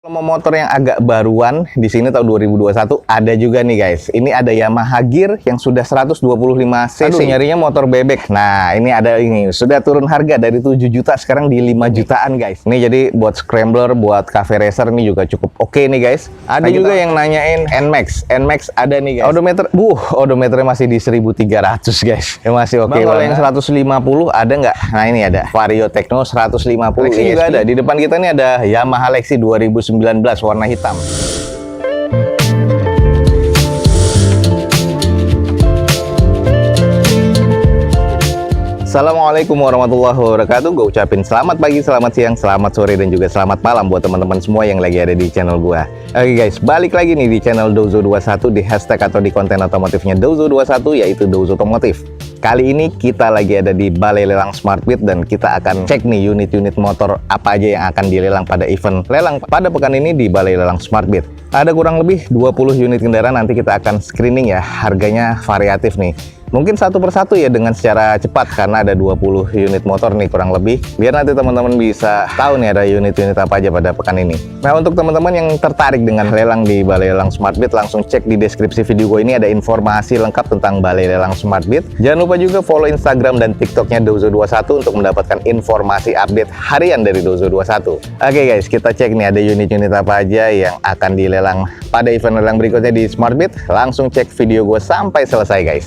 Kalau mau motor yang agak baruan di sini tahun 2021 ada juga nih guys. Ini ada Yamaha Gear yang sudah 125 cc. Nyarinya motor bebek. Nah, ini ada ini sudah turun harga dari 7 juta sekarang di 5 jutaan guys. Ini jadi buat scrambler, buat cafe racer ini juga cukup oke nih guys. Ada juga yang nanyain NMAX. NMAX ada nih guys. Odometer, odometernya masih di 1300 guys. Ya masih oke. Kalau yang 150 ada nggak? Nah, ini ada Vario Techno 150. Lexi juga ada. Di depan kita ini ada Yamaha Lexi 2019 warna hitam. Assalamualaikum warahmatullahi wabarakatuh. Gue ucapin selamat pagi, selamat siang, selamat sore, dan juga selamat malam buat teman-teman semua yang lagi ada di channel gue. Oke guys, balik lagi nih di channel Dozo21 di hashtag atau di konten otomotifnya Dozo21, yaitu Dozo Otomotif. Kali ini kita lagi ada di Balai Lelang Smartbeat dan kita akan cek nih unit-unit motor apa aja yang akan dilelang pada event lelang pada pekan ini di Balai Lelang Smartbeat. Ada kurang lebih 20 unit kendaraan, nanti kita akan screening ya, harganya variatif nih. Mungkin satu persatu ya dengan secara cepat karena ada 20 unit motor nih kurang lebih. Biar nanti teman-teman bisa tahu nih ada unit-unit apa aja pada pekan ini. Nah, untuk teman-teman yang tertarik dengan lelang di Balai Lelang Smartbeat, langsung cek di deskripsi video gue ini ada informasi lengkap tentang Balai Lelang Smartbeat. Jangan lupa juga follow Instagram dan TikToknya Dozo21 untuk mendapatkan informasi update harian dari Dozo21. Oke guys, kita cek nih ada unit-unit apa aja yang akan dilelang pada event lelang berikutnya di Smartbeat. Langsung cek video gue sampai selesai guys.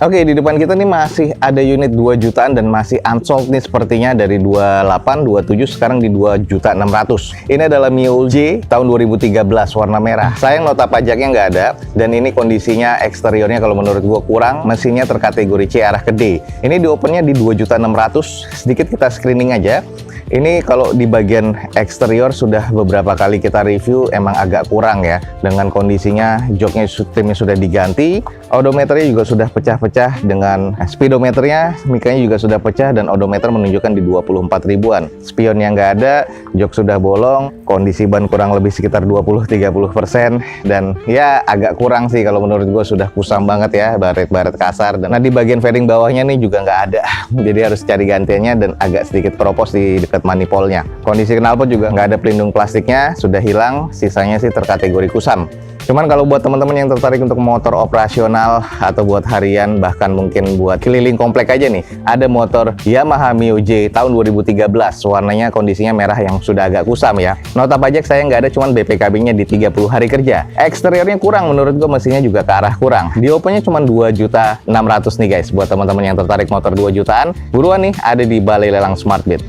Oke, di depan kita nih masih ada unit 2 jutaan dan masih unsold nih sepertinya dari 28, 27 sekarang di 2.600.000. Ini adalah Mio J tahun 2013 warna merah. Sayang nota pajaknya nggak ada dan ini kondisinya eksteriornya kalau menurut gua kurang, mesinnya terkategori C arah ke D. Ini di opennya di 2.600.000. Sedikit kita screening aja. Ini kalau di bagian eksterior sudah beberapa kali kita review, emang agak kurang ya. Dengan kondisinya joknya timnya sudah diganti, odometernya juga sudah pecah-pecah, dengan speedometernya, mikanya juga sudah pecah, dan odometer menunjukkan di 24 ribuan. Spionnya nggak ada, jok sudah bolong, kondisi ban kurang lebih sekitar 20-30%, dan ya agak kurang sih kalau menurut gue, sudah kusam banget ya, baret-baret kasar. Dan nah, di bagian fairing bawahnya nih juga nggak ada, jadi harus cari gantiannya dan agak sedikit keropos di dekat manipolnya. Kondisi knalpot juga nggak ada pelindung plastiknya, sudah hilang, sisanya sih terkategori kusam. Cuman kalau buat teman-teman yang tertarik untuk motor operasional atau buat harian, bahkan mungkin buat keliling komplek aja nih, ada motor Yamaha Mio J tahun 2013, warnanya kondisinya merah yang sudah agak kusam ya. Nota pajak saya nggak ada, cuman BPKB-nya di 30 hari kerja. Eksteriornya kurang, menurut gue mesinnya juga ke arah kurang. Di opennya cuma 2.600.000 nih guys. Buat teman-teman yang tertarik motor 2 jutaan, buruan nih, ada di Balai Lelang Smartbeat.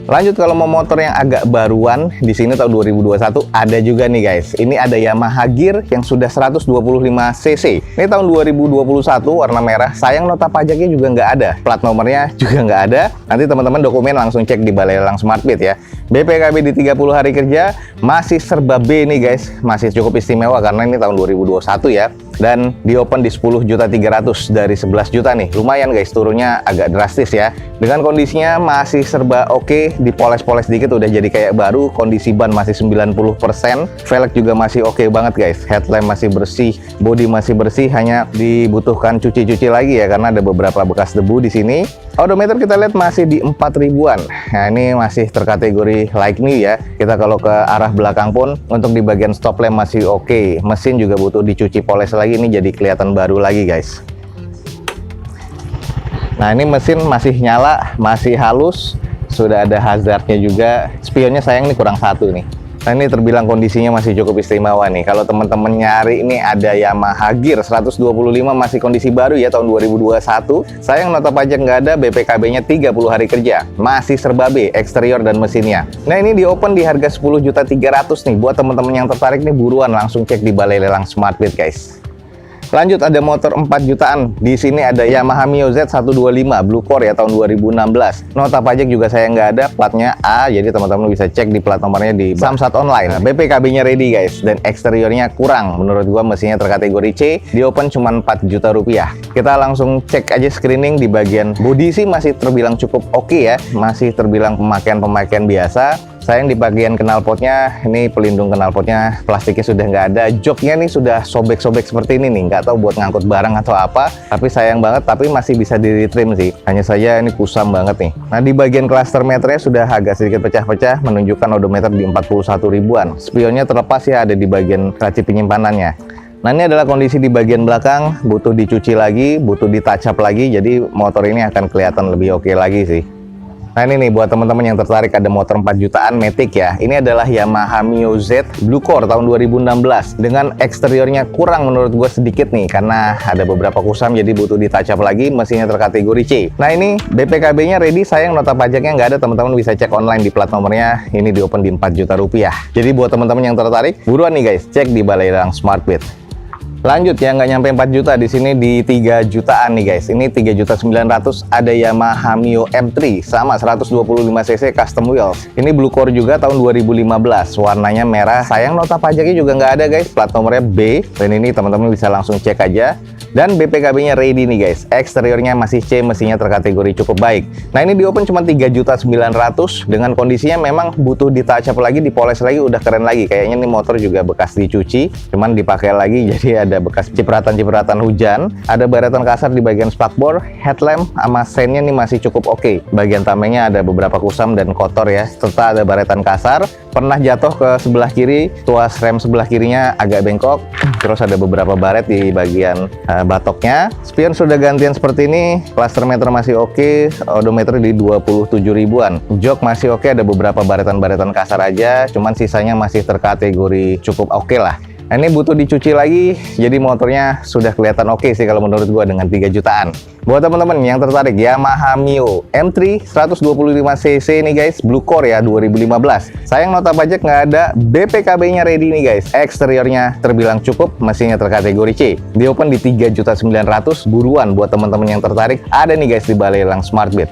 Lanjut, kalau mau motor yang agak baruan di sini tahun 2021 ada juga nih guys. Ini ada Yamaha Gear yang sudah 125 cc. Ini tahun 2021 warna merah. Sayang nota pajaknya juga nggak ada. Plat nomornya juga nggak ada. Nanti teman-teman dokumen langsung cek di Balai Lelang Smartbeat ya. BPKB di 30 hari kerja, masih serba B nih guys. Masih cukup istimewa karena ini tahun 2021 ya. Dan di open di 10.300.000 dari 11 juta nih. Lumayan guys, turunnya agak drastis ya. Dengan kondisinya masih serba oke, dipoles-poles dikit udah jadi kayak baru. Kondisi ban masih 90%, velg juga masih oke banget guys. Headlamp masih bersih, bodi masih bersih, hanya dibutuhkan cuci-cuci lagi ya karena ada beberapa bekas debu di sini. Odometer kita lihat masih di 4 ribuan. Nah, ini masih terkategori like new ya. Kita kalau ke arah belakang pun untuk di bagian stop lamp masih oke. Mesin juga butuh dicuci poles lagi, ini jadi kelihatan baru lagi guys. Nah, ini mesin masih nyala, masih halus, sudah ada hazardnya juga. Spionnya sayang nih kurang satu nih. Nah, ini terbilang kondisinya masih cukup istimewa nih. Kalau teman-teman nyari, ini ada Yamaha Gear 125 masih kondisi baru ya tahun 2021. Sayang nota pajak nggak ada, BPKB-nya 30 hari kerja. Masih serba B, eksterior dan mesinnya. Nah, ini di open di harga 10.300.000 nih. Buat teman-teman yang tertarik nih, buruan langsung cek di Balai Lelang Smartbeat guys. Lanjut, ada motor 4 jutaan. Di sini ada Yamaha Mio Z125 Blue Core ya tahun 2016. Nota pajak juga saya nggak ada, platnya A, jadi teman-teman bisa cek di plat nomornya di Samsat Online. Nah, BPKB-nya ready guys, dan eksteriornya kurang. Menurut gua mesinnya terkategori C, di open cuma 4 juta rupiah. Kita langsung cek aja screening di bagian bodi sih masih terbilang cukup oke ya, masih terbilang pemakaian biasa. Sayang di bagian knalpotnya, ini pelindung knalpotnya plastiknya sudah nggak ada. Joknya nih sudah sobek-sobek seperti ini nih, nggak tahu buat ngangkut barang atau apa. Tapi sayang banget, tapi masih bisa di retrim sih. Hanya saja ini kusam banget nih. Nah di bagian cluster meternya sudah agak sedikit pecah-pecah, menunjukkan odometer di 41 ribuan. Spionnya terlepas ya, ada di bagian laci penyimpanannya. Nah ini adalah kondisi di bagian belakang, butuh dicuci lagi, butuh di touch up lagi, jadi motor ini akan kelihatan lebih oke lagi sih. Nah ini nih buat teman-teman yang tertarik, ada motor 4 jutaan Matic ya. Ini adalah Yamaha Mio Z Blue Core tahun 2016 dengan eksteriornya kurang menurut gue sedikit nih karena ada beberapa kusam, jadi butuh di touch up lagi. Mesinnya terkategori C. Nah ini BPKB-nya ready, sayang nota pajaknya nggak ada. Teman-teman bisa cek online di plat nomornya, ini di open di 4 juta rupiah. Jadi buat teman-teman yang tertarik, buruan nih guys, cek di Balai Lelang Smartbit. Lanjut ya, nggak nyampe 4 juta, di sini di 3 jutaan nih guys. Ini 3.900.000 ada Yamaha Mio M3 sama 125 cc custom wheels. Ini Blue Core juga tahun 2015, warnanya merah. Sayang nota pajaknya juga nggak ada guys, plat nomornya B. Dan ini teman-teman bisa langsung cek aja. Dan BPKB-nya ready nih guys. Eksteriornya masih C, mesinnya terkategori cukup baik. Nah ini di open cuma 3.900.000 dengan kondisinya memang butuh di touch up lagi, dipoles lagi, udah keren lagi. Kayaknya nih motor juga bekas dicuci, cuman dipakai lagi jadi ada bekas cipratan-cipratan hujan. Ada baretan kasar di bagian spakbor, headlamp sama sennya nih masih cukup oke. Bagian tamengnya ada beberapa kusam dan kotor ya, serta ada baretan kasar. Pernah jatuh ke sebelah kiri, tuas rem sebelah kirinya agak bengkok. Terus ada beberapa baret di bagian batoknya. Spion sudah gantian seperti ini. Cluster meter masih oke, odometer di 27 ribuan. Jok masih oke, ada beberapa baretan-baretan kasar aja, cuman sisanya masih terkategori cukup oke lah. Nah, ini butuh dicuci lagi, jadi motornya sudah kelihatan oke sih kalau menurut gua dengan 3 jutaan. Buat teman-teman yang tertarik, Yamaha Mio M3 125 cc nih guys, Blue Core ya 2015. Sayang nota pajak nggak ada, BPKB-nya ready nih guys. Eksteriornya terbilang cukup, mesinnya terkategori C. Di open di 3.900.000, buruan buat teman-teman yang tertarik. Ada nih guys di Balai Lelang Smartbit.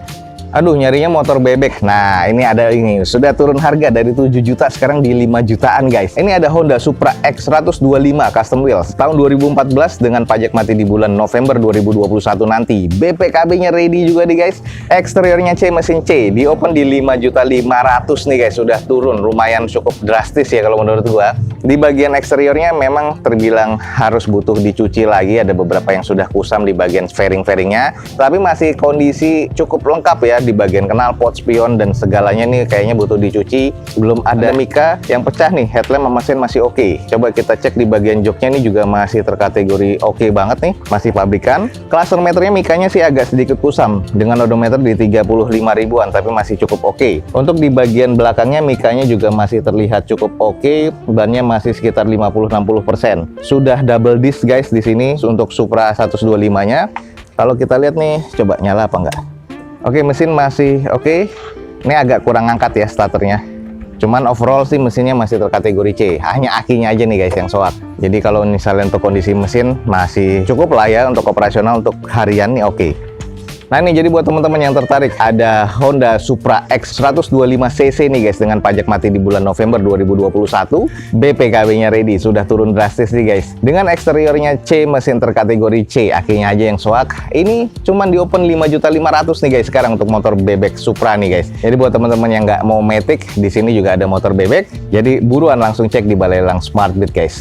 Aduh, nyarinya motor bebek. Nah, ini ada ini. Sudah turun harga dari 7 juta sekarang di 5 jutaan, guys. Ini ada Honda Supra X125 Custom Wheels tahun 2014 dengan pajak mati di bulan November 2021 nanti. BPKB-nya ready juga nih, guys. Eksteriornya C, mesin C. Di open di 5.500.000 nih, guys. Sudah turun. Lumayan cukup drastis ya kalau menurut gua. Di bagian eksteriornya memang terbilang harus butuh dicuci lagi. Ada beberapa yang sudah kusam di bagian fairing-fairingnya. Tapi masih kondisi cukup lengkap ya. Di bagian knalpot, spion, dan segalanya nih kayaknya butuh dicuci. Belum ada mika yang pecah nih, headlamp sama mesin masih oke. Coba kita cek di bagian joknya nih juga masih terkategori oke banget nih, masih pabrikan. Cluster meternya mikanya sih agak sedikit kusam dengan odometer di 35 ribuan, tapi masih cukup oke. Untuk di bagian belakangnya mikanya juga masih terlihat cukup oke, bannya masih sekitar 50-60%. Sudah double disc guys di sini untuk Supra 125-nya. Kalau kita lihat nih, coba nyala apa enggak? Oke, mesin masih oke. Ini agak kurang angkat ya starternya. Cuman overall sih mesinnya masih terkategori C. Hanya akinya aja nih guys yang soak. Jadi kalau misalnya untuk kondisi mesin masih cukup lah ya untuk operasional, untuk harian nih oke. Nah ini jadi buat teman-teman yang tertarik, ada Honda Supra X 125 cc nih guys dengan pajak mati di bulan November 2021. BPKB-nya ready, sudah turun drastis nih guys. Dengan eksteriornya C, mesin terkategori C, akinya aja yang soak. Ini cuman di open 5.500.000 nih guys sekarang untuk motor bebek Supra nih guys. Jadi buat teman-teman yang nggak mau Matic, di sini juga ada motor bebek. Jadi buruan langsung cek di Balai Lelang Smartbit guys.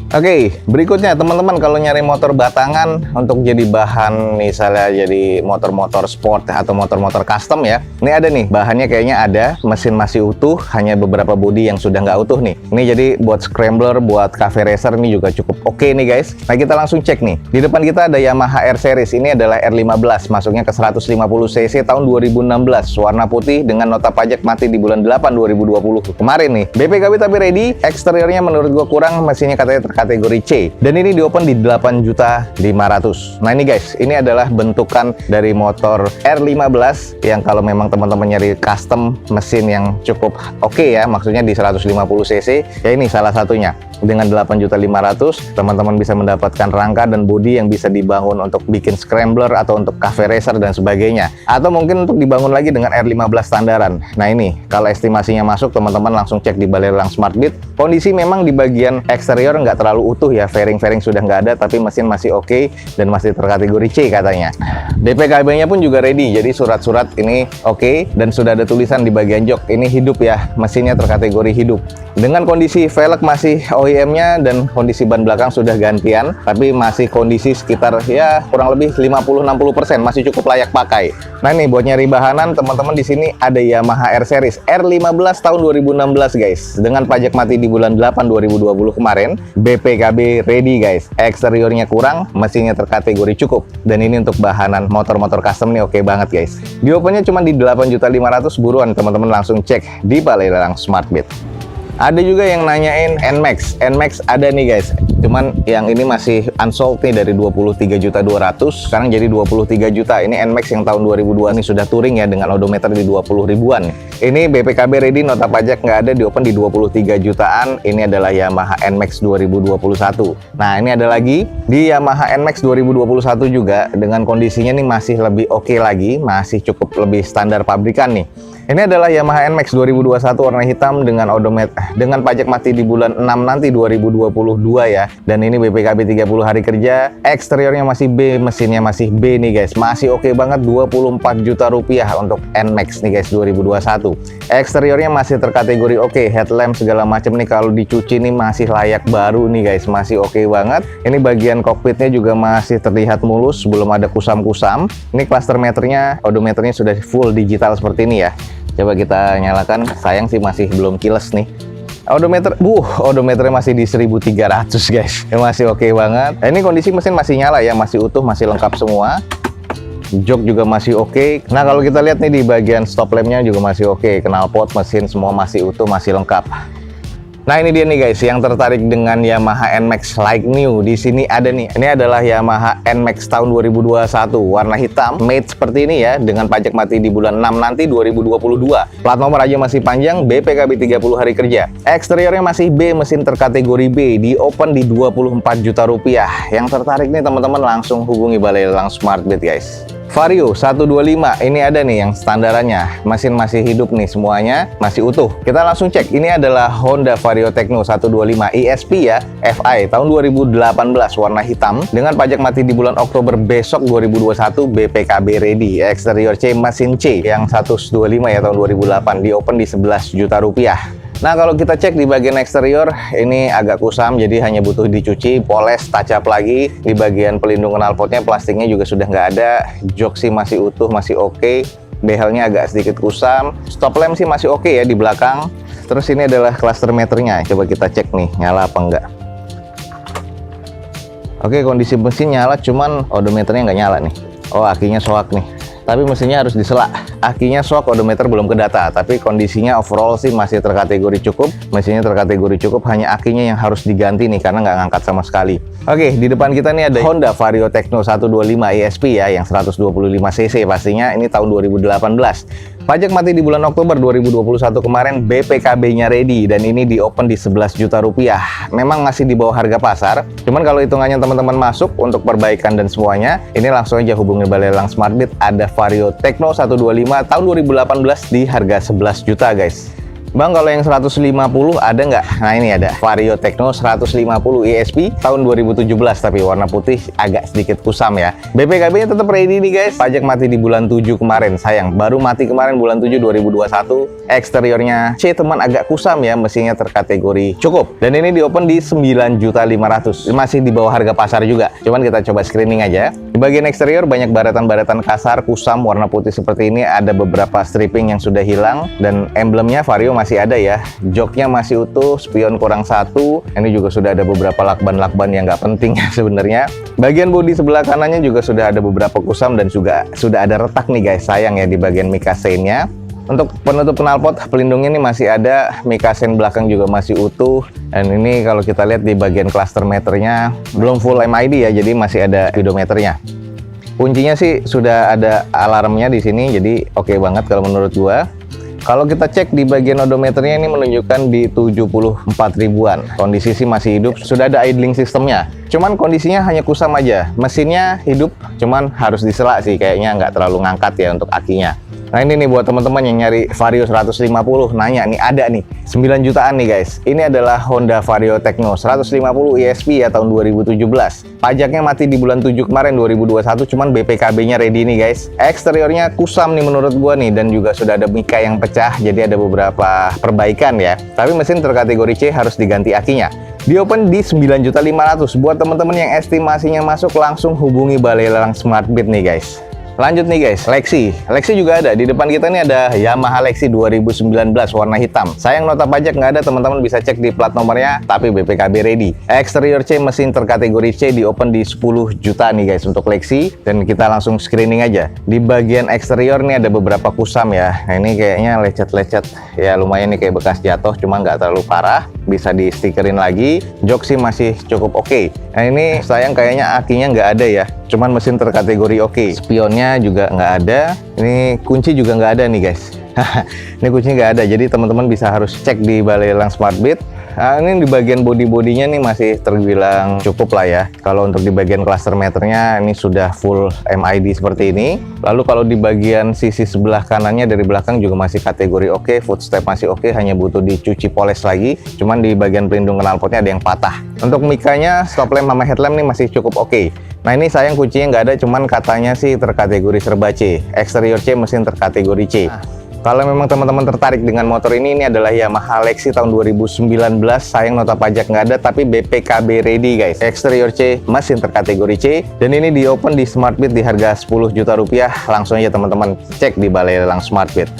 Oke, berikutnya teman-teman kalau nyari motor batangan untuk jadi bahan misalnya jadi motor-motor sport atau motor-motor custom ya. Ini ada nih, bahannya kayaknya ada, mesin masih utuh, hanya beberapa bodi yang sudah nggak utuh nih. Ini jadi buat scrambler, buat cafe racer ini juga cukup oke nih guys. Nah kita langsung cek nih. Di depan kita ada Yamaha R Series, ini adalah R15, masuknya ke 150 cc tahun 2016, warna putih dengan nota pajak mati di bulan 8 2020 kemarin nih. BPKB tapi ready, eksteriornya menurut gua kurang, mesinnya katanya kategori C, dan ini di open di 8.500.000. Nah ini guys, ini adalah bentukan dari motor R15 yang kalau memang teman-teman nyari custom mesin yang cukup oke ya, maksudnya di 150 cc ya, ini salah satunya. dengan 8.500.000 teman-teman bisa mendapatkan rangka dan bodi yang bisa dibangun untuk bikin scrambler atau untuk cafe racer dan sebagainya, atau mungkin untuk dibangun lagi dengan R15 standaran. Nah ini kalau estimasinya masuk, teman-teman langsung cek di Balai Lelang Smartbeat. Kondisi memang di bagian eksterior nggak terlalu utuh ya, fairing sudah nggak ada, tapi mesin masih oke dan masih terkategori C katanya. DPKB-nya pun juga ready, jadi surat-surat ini oke, dan sudah ada tulisan di bagian jok ini hidup ya, mesinnya terkategori hidup. Dengan kondisi velg masih OEM-nya dan kondisi ban belakang sudah gantian, tapi masih kondisi sekitar ya kurang lebih 50-60%, masih cukup layak pakai. Nah ini buat nyari bahanan, teman-teman di sini ada Yamaha R Series R15 tahun 2016 guys, dengan pajak mati di bulan 8 2020 kemarin, BPKB ready guys. Eksteriornya kurang, mesinnya terkategori cukup, dan ini untuk bahanan motor-motor custom nih oke banget guys. Di opennya cuma di 8.500.000, buruan teman-teman langsung cek di Balai Lelang Smartbeat. Ada juga yang nanyain NMAX ada nih guys, cuman yang ini masih unsold nih, dari 23.200.000 sekarang jadi 23 juta. Ini NMAX yang tahun 2002 ini sudah touring ya, dengan odometer di 20 ribuan. Ini BPKB ready, nota pajak nggak ada, di open di 23 jutaan. Ini adalah Yamaha NMAX 2021. Nah ini ada lagi di Yamaha NMAX 2021 juga, dengan kondisinya nih masih lebih oke lagi, masih cukup lebih standar pabrikan nih. Ini adalah Yamaha NMAX 2021 warna hitam dengan odometer dengan pajak mati di bulan 6 nanti 2022 ya. Dan ini BPKB 30 hari kerja, eksteriornya masih B, mesinnya masih B nih guys. Masih oke banget, 24 juta rupiah untuk NMAX nih guys 2021. Eksteriornya masih terkategori oke, headlamp segala macam nih kalau dicuci nih masih layak baru nih guys, masih oke banget. Ini bagian kokpitnya juga masih terlihat mulus, belum ada kusam-kusam. Ini cluster meternya, odometernya sudah full digital seperti ini ya. Coba kita nyalakan, sayang sih masih belum kiles nih. Odometernya masih di 1300 guys, ya, masih oke banget. Ini kondisi mesin masih nyala ya, masih utuh, masih lengkap semua. Jok juga masih oke. Nah kalau kita lihat nih di bagian stop lampnya juga masih oke, knalpot, mesin semua masih utuh, masih lengkap. Nah ini dia nih guys, yang tertarik dengan Yamaha NMAX like new, di sini ada nih. Ini adalah Yamaha NMAX tahun 2021, warna hitam, matte seperti ini ya, dengan pajak mati di bulan 6 nanti 2022. Plat nomor aja masih panjang, BPKB 30 hari kerja. Eksteriornya masih B, mesin terkategori B, di open di 24 juta rupiah. Yang tertarik nih teman-teman langsung hubungi Balai Lelang Smartbeat guys. Vario 125 ini ada nih yang standarannya, mesin masih hidup nih, semuanya masih utuh. Kita langsung cek, ini adalah Honda Vario Tekno 125 ESP ya, FI tahun 2018, warna hitam dengan pajak mati di bulan Oktober besok 2021, BPKB ready. Eksterior C, mesin C yang 125 ya tahun 2008, di open di 11 juta rupiah. Nah kalau kita cek di bagian eksterior ini agak kusam, jadi hanya butuh dicuci, poles, touch up lagi. Di bagian pelindung knalpotnya plastiknya juga sudah nggak ada. Jok sih masih utuh, masih oke. Behelnya agak sedikit kusam. Stop lamp sih masih oke ya di belakang. Terus ini adalah cluster meternya, coba kita cek nih nyala apa enggak. Oke, kondisi mesin nyala, cuman odometernya nggak nyala nih. Oh, akinya soak nih, tapi mesinnya harus disela. Akinya shock, odometer belum ke data, tapi kondisinya overall sih masih terkategori cukup. Mesinnya terkategori cukup, hanya akinya yang harus diganti nih karena nggak ngangkat sama sekali. Oke, di depan kita nih ada Honda Vario Tekno 125 ESP ya, yang 125 cc pastinya. Ini tahun 2018. Pajak mati di bulan Oktober 2021 kemarin, BPKB-nya ready, dan ini di open di 11 juta rupiah. Memang masih di bawah harga pasar, cuman kalau hitungannya teman-teman masuk untuk perbaikan dan semuanya, ini langsung aja hubungi Balai Lelang Smartbeat. Ada Vario Tekno 125 tahun 2018 di harga 11 juta guys. Bang, kalau yang 150 ada nggak? Nah ini ada Vario Tekno 150 ESP tahun 2017, tapi warna putih, agak sedikit kusam ya. BPKB-nya tetap ready nih guys. Pajak mati di bulan 7 kemarin, sayang baru mati kemarin bulan 7 2021. Eksteriornya C teman, agak kusam ya, mesinnya terkategori cukup. Dan ini di open di 9.500.000, masih di bawah harga pasar juga. Cuman kita coba screening aja. Di bagian eksterior banyak baratan-baratan kasar, kusam, warna putih seperti ini. Ada beberapa stripping yang sudah hilang, dan emblemnya Vario masih ada ya. Joknya masih utuh, spion kurang satu. Ini juga sudah ada beberapa lakban-lakban yang nggak penting sebenarnya. Bagian bodi sebelah kanannya juga sudah ada beberapa kusam dan juga sudah ada retak nih guys. Sayang ya di bagian mikasennya. Untuk penutup knalpot, pelindungnya ini masih ada. Mikasen belakang juga masih utuh. Dan ini kalau kita lihat di bagian cluster meternya belum full MID ya, jadi masih ada speedometernya. Kuncinya sih sudah ada alarmnya di sini, jadi oke banget kalau menurut gua. Kalau kita cek di bagian odometernya ini menunjukkan di 74 ribuan. Kondisi sih masih hidup, sudah ada idling sistemnya. Cuman kondisinya hanya kusam aja. Mesinnya hidup, cuman harus disela sih, kayaknya nggak terlalu ngangkat ya untuk akinya. Nah ini nih buat teman-teman yang nyari Vario 150, nanya nih ada nih 9 jutaan nih guys. Ini adalah Honda Vario Tekno 150 ESP ya tahun 2017. Pajaknya mati di bulan 7 kemarin 2021, cuman BPKB-nya ready nih guys. Eksteriornya kusam nih menurut gua nih, dan juga sudah ada mika yang pecah, jadi ada beberapa perbaikan ya. Tapi mesin terkategori C harus diganti akinya. Di open di 9.500.000. Buat teman-teman yang estimasinya masuk, langsung hubungi Balai Lelang Smartbeat nih guys. Lanjut nih guys, Lexi juga ada. Di depan kita nih ada Yamaha Lexi 2019 warna hitam. Sayang nota pajak nggak ada, teman-teman bisa cek di plat nomornya, tapi BPKB ready. Eksterior C, mesin terkategori C, di open di 10 juta nih guys untuk Lexi. Dan kita langsung screening aja. Di bagian eksterior nih ada beberapa kusam ya. Nah ini kayaknya lecet-lecet ya, lumayan nih kayak bekas jatuh, cuma nggak terlalu parah. Bisa di stikerin lagi. Jok sih masih cukup oke. Nah ini sayang kayaknya akinya nggak ada ya, cuman mesin terkategori oke. Spionnya juga nggak ada. Ini kunci juga nggak ada nih guys. Ini kuncinya nggak ada, jadi teman-teman bisa harus cek di Balai Lelang Smartbeat. Nah, ini di bagian bodi-bodinya nih masih terbilang cukup lah ya. Kalau untuk di bagian cluster meternya ini sudah full MID seperti ini. Lalu kalau di bagian sisi sebelah kanannya dari belakang juga masih kategori oke, footstep masih oke, hanya butuh dicuci poles lagi. Cuman di bagian pelindung knalpotnya ada yang patah. Untuk mikanya, stop lamp sama headlamp nih masih cukup oke. Nah ini sayang kuncinya nggak ada, cuman katanya sih terkategori serba C. Eksterior C, mesin terkategori C. Kalau memang teman-teman tertarik dengan motor ini adalah Yamaha Lexi tahun 2019. Sayang nota pajak nggak ada, tapi BPKB ready guys. Eksterior C, mesin terkategori C. Dan ini di open di Smartbeat di harga 10 juta rupiah. Langsung aja teman-teman cek di Balai Lelang Smartbeat.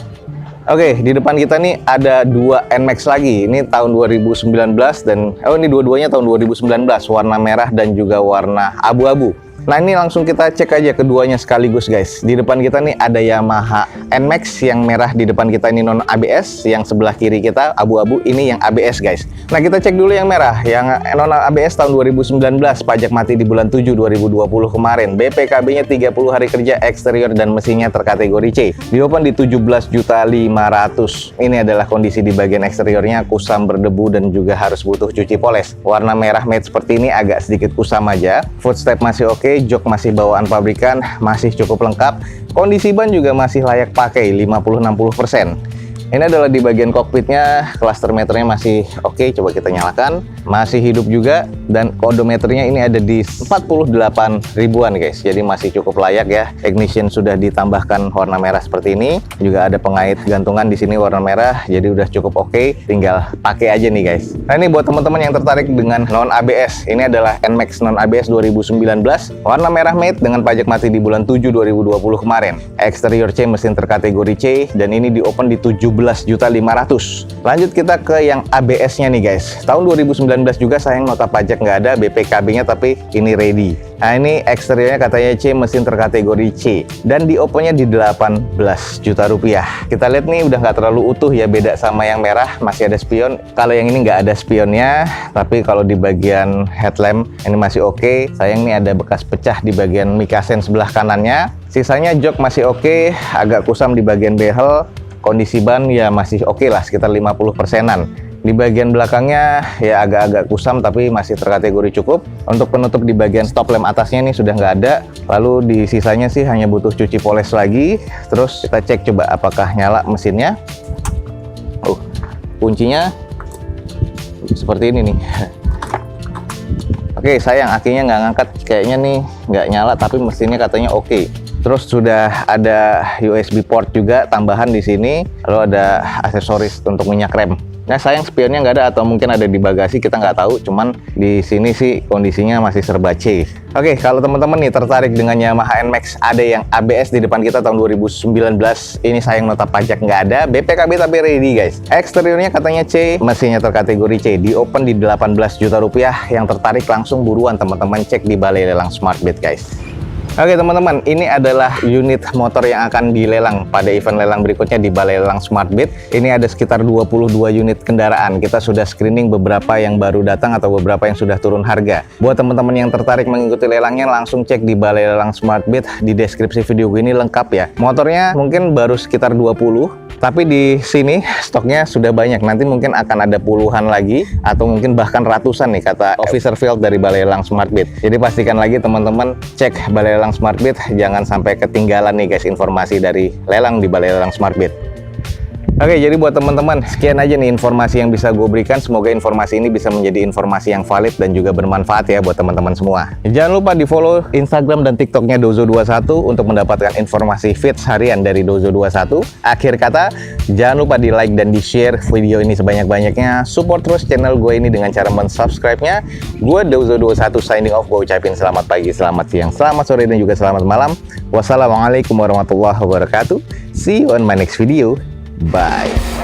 Oke, di depan kita nih ada dua NMAX lagi. Ini tahun 2019 dan ini dua-duanya tahun 2019, warna merah dan juga warna abu-abu. Nah ini langsung kita cek aja keduanya sekaligus guys. Di depan kita nih ada Yamaha NMAX yang merah, di depan kita ini non ABS, yang sebelah kiri kita abu-abu ini yang ABS guys. Nah kita cek dulu yang merah, yang non ABS tahun 2019, pajak mati di bulan 7 2020 kemarin. BPKB-nya 30 hari kerja, eksterior dan mesinnya terkategori C. Di open di 17.500.000. Ini adalah kondisi di bagian eksteriornya, kusam, berdebu dan juga harus butuh cuci poles. Warna merah matte seperti ini, agak sedikit kusam aja. Footstep masih oke. Jok masih bawaan pabrikan, masih cukup lengkap. Kondisi ban juga masih layak pakai, 50-60%. Ini adalah di bagian kokpitnya, cluster meternya masih oke. Coba kita nyalakan, masih hidup juga. Dan odometernya ini ada di 48 ribuan guys, jadi masih cukup layak ya. Ignition sudah ditambahkan warna merah seperti ini, juga ada pengait gantungan di sini warna merah, jadi udah cukup oke. Tinggal pakai aja nih guys. Nah ini buat teman-teman yang tertarik dengan non ABS, ini adalah NMAX non ABS 2019, warna merah matte dengan pajak mati di bulan 7 2020 kemarin. Eksterior C, mesin terkategori C, dan ini di open di 17.500.000. Lanjut kita ke yang ABS-nya nih guys. Tahun 2019 juga, sayang nota pajak nggak ada, BPKB-nya tapi ini ready. Nah ini eksteriornya katanya C, mesin terkategori C, dan di opennya di 18 juta rupiah. Kita lihat nih udah nggak terlalu utuh ya, beda sama yang merah, masih ada spion. Kalau yang ini nggak ada spionnya, tapi kalau di bagian headlamp ini masih oke. Sayang nih ada bekas pecah di bagian mika sen sebelah kanannya. Sisanya jok masih oke, agak kusam di bagian behel. Kondisi ban ya masih oke lah, sekitar 50%-an. Di bagian belakangnya ya agak-agak kusam tapi masih terkategori cukup. Untuk penutup di bagian stop lamp atasnya ini sudah nggak ada. Lalu di sisanya sih hanya butuh cuci poles lagi. Terus kita cek coba apakah nyala mesinnya. Kuncinya seperti ini nih. Oke, sayang akinya nggak ngangkat, kayaknya nih nggak nyala, tapi mesinnya katanya oke. Terus sudah ada USB port juga tambahan di sini, lalu ada aksesoris untuk minyak rem. Nah sayang spionnya nggak ada, atau mungkin ada di bagasi, kita nggak tahu. Cuman di sini sih kondisinya masih serba C. Oke, kalau teman-teman nih tertarik dengan Yamaha NMAX, ada yang ABS di depan kita tahun 2019. Ini sayang nota pajak nggak ada, BPKB tapi ready guys. Eksteriornya katanya C, mesinnya terkategori C. Di open di 18 juta rupiah. Yang tertarik langsung buruan teman-teman cek di Balai Lelang Smartbeat guys. Oke teman-teman, ini adalah unit motor yang akan dilelang pada event lelang berikutnya di Balai Lelang Smartbeat. Ini ada sekitar 22 unit kendaraan. Kita sudah screening beberapa yang baru datang atau beberapa yang sudah turun harga. Buat teman-teman yang tertarik mengikuti lelangnya, langsung cek di Balai Lelang Smartbeat. Di deskripsi video ini lengkap ya. Motornya mungkin baru sekitar 20. Tapi di sini stoknya sudah banyak. Nanti mungkin akan ada puluhan lagi atau mungkin bahkan ratusan nih kata Officer Field dari Balai Lelang Smartbit. Jadi pastikan lagi teman-teman cek Balai Lelang Smartbit, jangan sampai ketinggalan nih guys informasi dari lelang di Balai Lelang Smartbit. Oke, jadi buat teman-teman, sekian aja nih informasi yang bisa gue berikan. Semoga informasi ini bisa menjadi informasi yang valid dan juga bermanfaat ya buat teman-teman semua. Jangan lupa di follow Instagram dan TikToknya Dozo21 untuk mendapatkan informasi feeds harian dari Dozo21. Akhir kata, jangan lupa di like dan di share video ini sebanyak-banyaknya. Support terus channel gue ini dengan cara mensubscribe-nya. Gue Dozo21 signing off. Gue ucapin selamat pagi, selamat siang, selamat sore, dan juga selamat malam. Wassalamualaikum warahmatullahi wabarakatuh. See you on my next video. Bye.